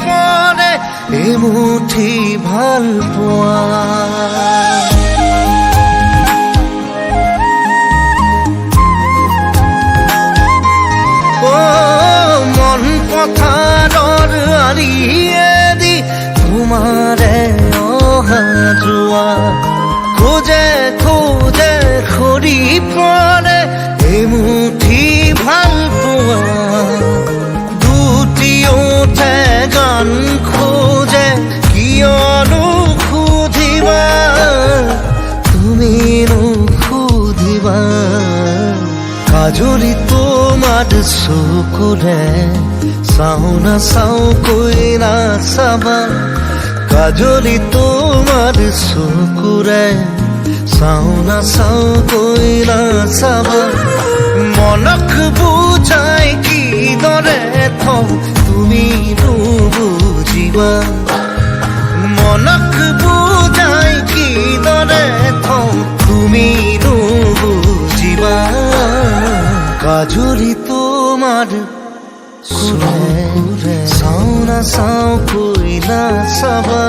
পৰে এমুঠি ভাল পোৱা মন পথাৰৰ আলিয়েদি তোমাৰে অহা যোৱা খোজে খোজে সৰি পৰে এমুঠি ভাল পোৱা দুটি ওঠে গান খোজে কিয়নো সুধিবা তুমি নুসুধিবা কাজলি তোমাৰ চকুৰে চাওঁ নাচাওঁ কৈ নাচাবা কাজলি তোমাৰ চকুৰে চাওঁ নাচাওঁ কৈ নাচাবা মনক বুজাই কিদৰে থওঁ তুমি নুবুজিবা মনক বুজাই কিদৰে থওঁ তুমি নুবুজিবা কাজলি তোমাৰ চকুৰে চাওঁ নাচাওঁ কৈ নাচাবা